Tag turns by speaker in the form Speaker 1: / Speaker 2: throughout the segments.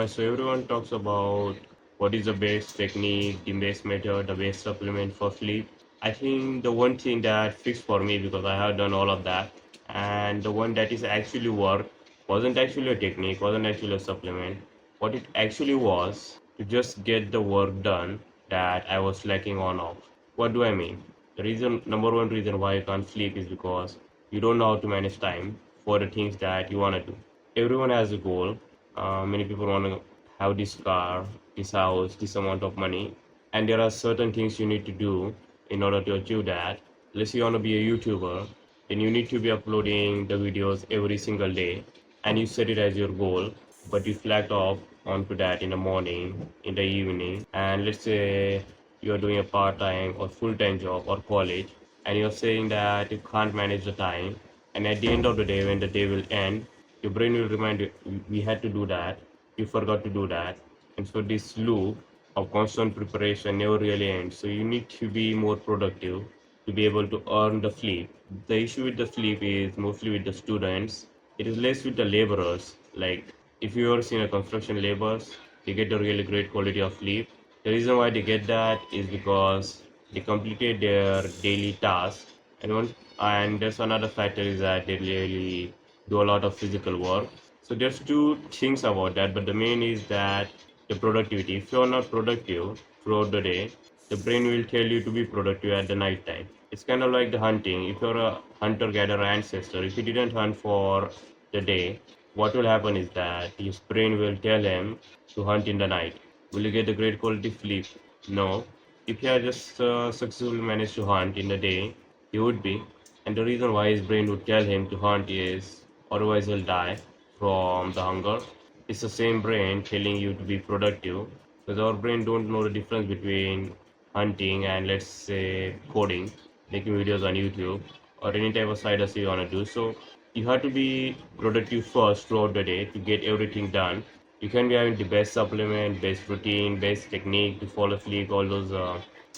Speaker 1: So everyone talks about what is the best technique, the best method, the best supplement for sleep. I think the one thing that fixed for me because I have done all of that, and the one that is actually worked wasn't actually a technique, wasn't actually a supplement. What it actually was to just get the work done that I was lacking on of. What do I mean? The reason, number one reason why you can't sleep is because you don't know how to manage time for the things that you want to do. Everyone has a goal. Many people want to have this car, this house, this amount of money, and there are certain things you need to do in order to achieve that. Let's say you want to be a YouTuber, then you need to be uploading the videos every single day, and you set it as your goal, but you flagged off onto that in the morning, in the evening, and let's say you're doing a part-time or full-time job or college, and you're saying that you can't manage the time, and at the end of the day, when the day will end, your brain will remind you, we had to do that, you forgot to do that. And so this loop of constant preparation never really ends. So you need to be more productive to be able to earn the sleep. The issue with the sleep is mostly with the students. It is less with the laborers. Like if you ever seen a construction laborers, they get a really great quality of sleep. The reason why they get that is because they completed their daily tasks, and there's another factor is that they really do a lot of physical work. So there's two things about that, but the main is that the productivity. If you're not productive throughout the day, the brain will tell you to be productive at the night time. It's kind of like the hunting. If you're a hunter-gatherer ancestor, if you didn't hunt for the day, what will happen is that his brain will tell him to hunt in the night. Will you get the great quality sleep? No. If he had just successfully managed to hunt in the day, he would be. And the reason why his brain would tell him to hunt is otherwise he'll die from the hunger. It's the same brain telling you to be productive because our brain don't know the difference between hunting and let's say coding, making videos on YouTube or any type of side hustle you want to do. So you have to be productive first throughout the day to get everything done. You can be having the best supplement, best routine, best technique to fall asleep, all those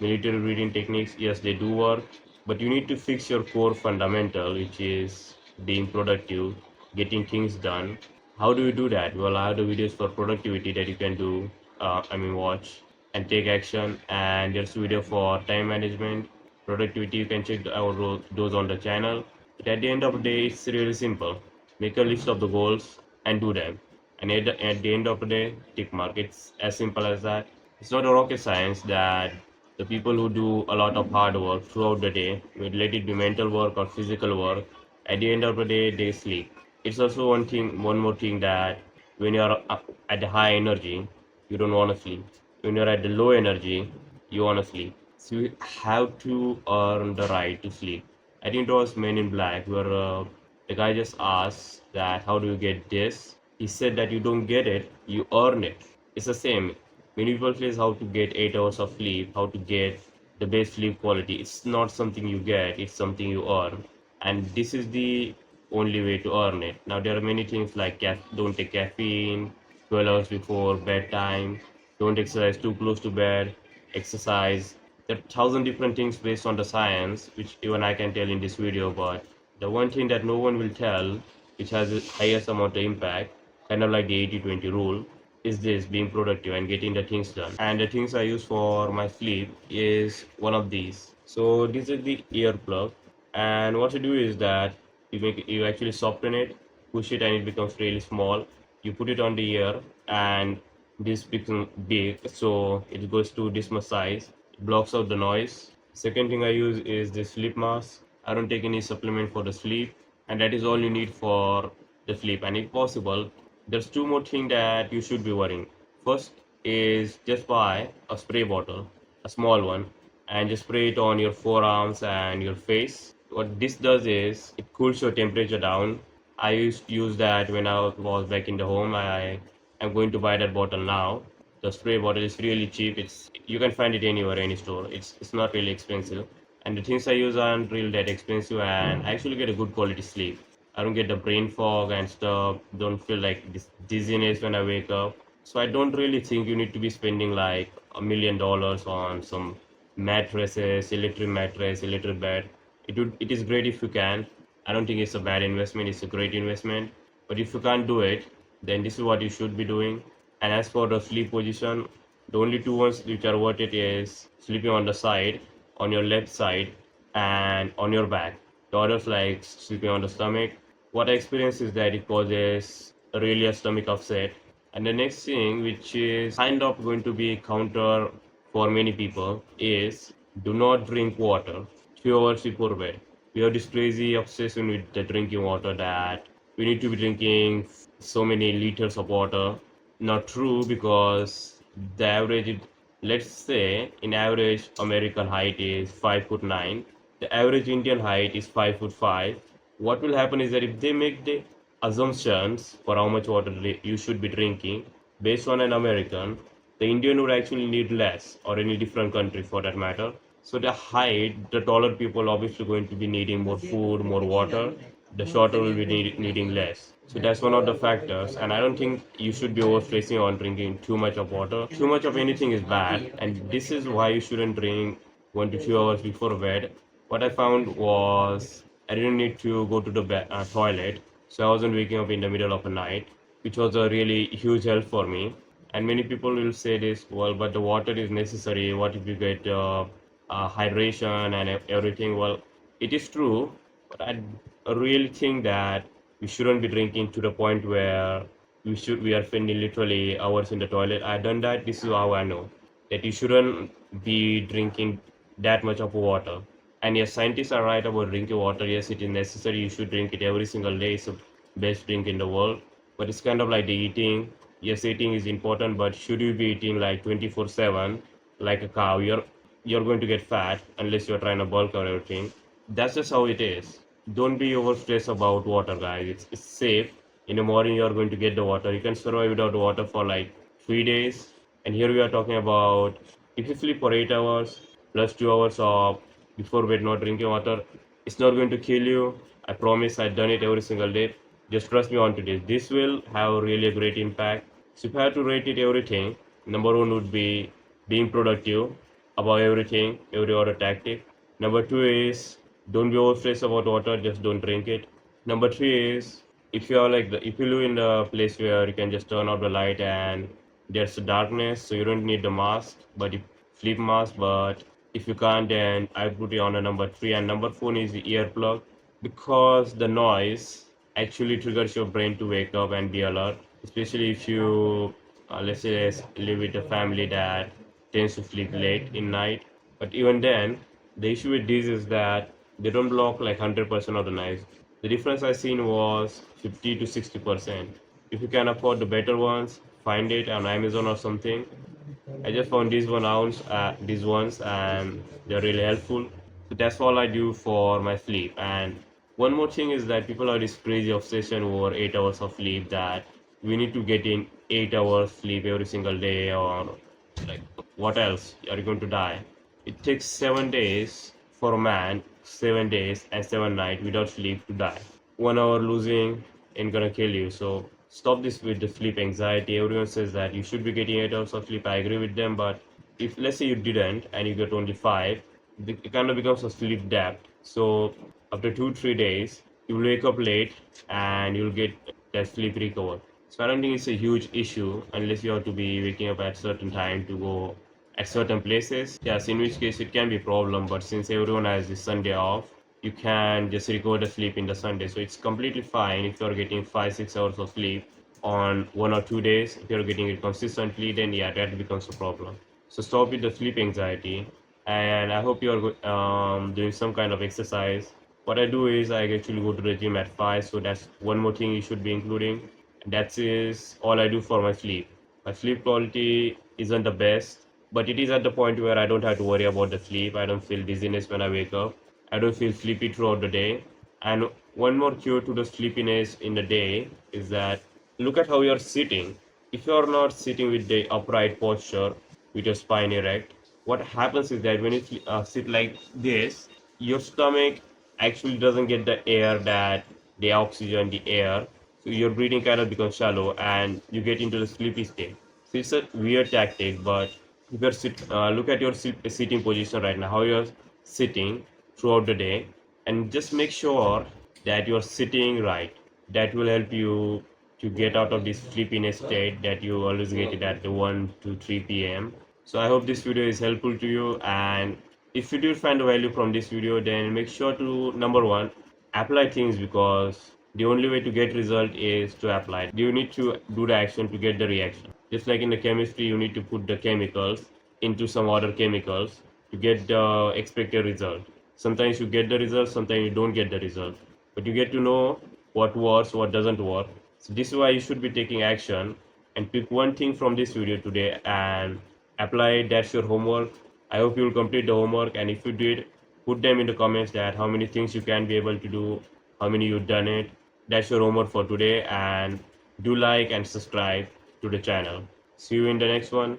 Speaker 1: military reading techniques. Yes, they do work, but you need to fix your core fundamental, which is being productive, getting things done. How do you do that? Well, I have the videos for productivity that you can do, watch and take action. And there's a video for time management, productivity. You can check out those on the channel. But at the end of the day, it's really simple. Make a list of the goals and do them. And at the end of the day, tick mark. It's as simple as that. It's not a rocket science that the people who do a lot of hard work throughout the day, let it be mental work or physical work, at the end of the day, they sleep. It's also one more thing that when you're at the high energy, you don't want to sleep. When you're at the low energy, you want to sleep. So you have to earn the right to sleep. I think it was Men in Black where the guy just asked that how do you get this? He said that you don't get it, you earn it. It's the same. Many people say how to get 8 hours of sleep, how to get the best sleep quality. It's not something you get, it's something you earn. And this is the only way to earn it. Now there are many things like don't take caffeine 12 hours before bedtime, don't exercise too close to bed, exercise. There are thousand different things based on the science, which even I can tell in this video, but the one thing that no one will tell, which has the highest amount of impact, kind of like the 80-20 rule, is this being productive and getting the things done. And the things I use for my sleep is one of these. So this is the earplug, and what you do is that you actually soften it, push it, and it becomes really small. You put it on the ear, and this becomes big, so it goes to this much size. It blocks out the noise. Second thing I use is the sleep mask. I don't take any supplement for the sleep, and that is all you need for the sleep. And if possible, there's two more things that you should be worrying. First is just buy a spray bottle, a small one, and just spray it on your forearms and your face. What this does is it cools your temperature down. I used to use that when I was back in the home. I am going to buy that bottle now. The spray bottle is really cheap. It's you can find it anywhere, any store. It's not really expensive. And the things I use aren't really that expensive, and I actually get a good quality sleep. I don't get the brain fog and stuff. Don't feel like this dizziness when I wake up. So I don't really think you need to be spending like $1 million on some mattresses, electric mattress, electric bed. It is great if you can. I don't think it's a bad investment. It's a great investment. But if you can't do it, then this is what you should be doing. And as for the sleep position, the only two ones which are worth it is sleeping on the side, on your left side, and on your back. The others like sleeping on the stomach. What I experienced is that it causes really a stomach upset. And the next thing, which is kind of going to be counter for many people, is do not drink water 2 hours before bed. We have this crazy obsession with the drinking water that we need to be drinking so many liters of water. Not true, because the average, let's say, in average American height is 5'9". The average Indian height is 5'5". What will happen is that if they make the assumptions for how much water you should be drinking based on an American, the Indian would actually need less, or any different country for that matter. So the height, the taller people obviously going to be needing more food, more water. The shorter will be needing less. So that's one of the factors. And I don't think you should be over stressing on drinking too much of water. Too much of anything is bad. And this is why you shouldn't drink 1 to 2 hours before bed. What I found was I didn't need to go to the toilet. So I wasn't waking up in the middle of the night, which was a really huge help for me. And many people will say this, well, but the water is necessary. What if you get hydration and everything? Well, it is true, but I really think that we shouldn't be drinking to the point where we are spending literally hours in the toilet. I've done that. This is how I know that you shouldn't be drinking that much of water. And yes, scientists are right about drinking water. Yes, it is necessary. You should drink it every single day. It's the best drink in the world. But it's kind of like the eating. Yes, eating is important, but should you be eating like 24/7 like a cow? You're going to get fat unless you're trying to bulk or everything. That's just how it is. Don't be over stressed about water, guys. It's safe. In the morning, you're going to get the water. You can survive without water for like 3 days. And here we are talking about if you sleep for 8 hours plus 2 hours of before bed not drinking water, it's not going to kill you. I promise. I've done it every single day. Just trust me on today. This will have really a great impact. So if I had to rate it everything, number one would be being productive about everything, every other tactic. Number two is don't be overstressed about water, just don't drink it. Number three is if you live in the place where you can just turn off the light and there's darkness, so you don't need the mask, but you sleep mask. But if you can't, then I put it on a number three. And number four is the earplug, because the noise actually triggers your brain to wake up and be alert, especially if you let's say live with a family that tends to sleep late in night. But even then, the issue with these is that they don't block like 100% of the noise. The difference I seen was 50 to 60%. If you can afford the better ones, find it on Amazon or something. I just found these ones, and they're really helpful. So that's all I do for my sleep. And one more thing is that people have this crazy obsession over 8 hours of sleep, that we need to get in 8 hours sleep every single day, or like what else? Are you going to die? It takes 7 days for a man, 7 days and 7 nights without sleep to die. 1 hour losing ain't gonna kill you. So stop this with the sleep anxiety. Everyone says that you should be getting 8 hours of sleep. I agree with them, but if let's say you didn't and you get only five, it kind of becomes a sleep debt. So after 2 3 days, you'll wake up late and you'll get that sleep recovered. So I don't think it's a huge issue unless you have to be waking up at certain time to go at certain places. Yes, in which case it can be a problem. But since everyone has this Sunday off, you can just recover the sleep in the Sunday. So it's completely fine if you're getting 5 6 hours of sleep on 1 or 2 days. If you're getting it consistently, then yeah, that becomes a problem. So stop with the sleep anxiety. And I hope you're doing some kind of exercise. What I do is I actually go to the gym at 5, so that's one more thing you should be including. That is all I do for my sleep. My sleep quality isn't the best, but it is at the point where I don't have to worry about the sleep. I don't feel dizziness when I wake up. I don't feel sleepy throughout the day. And one more cure to the sleepiness in the day is that look at how you're sitting. If you're not sitting with the upright posture, with your spine erect, what happens is that when you sit like this, your stomach actually doesn't get the air, that the oxygen, the air. So your breathing kind of becomes shallow and you get into the sleepy state. So it's a weird tactic, but if you're look at your sitting position right now, how you're sitting throughout the day, and just make sure that you're sitting right. That will help you to get out of this sleepiness state that you always get it at the 1 to 3 p.m. So I hope this video is helpful to you, and if you did find the value from this video, then make sure to number one, apply things, because the only way to get result is to apply. You need to do the action to get the reaction. Just like in the chemistry, you need to put the chemicals into some other chemicals to get the expected result. Sometimes you get the result, sometimes you don't get the result, but you get to know what works, what doesn't work. So this is why you should be taking action, and pick one thing from this video today and apply it. That's your homework. I hope you will complete the homework, and if you did, put them in the comments that how many things you can be able to do, how many you've done it. That's your homework for today, and do like and subscribe to the channel. See you in the next one.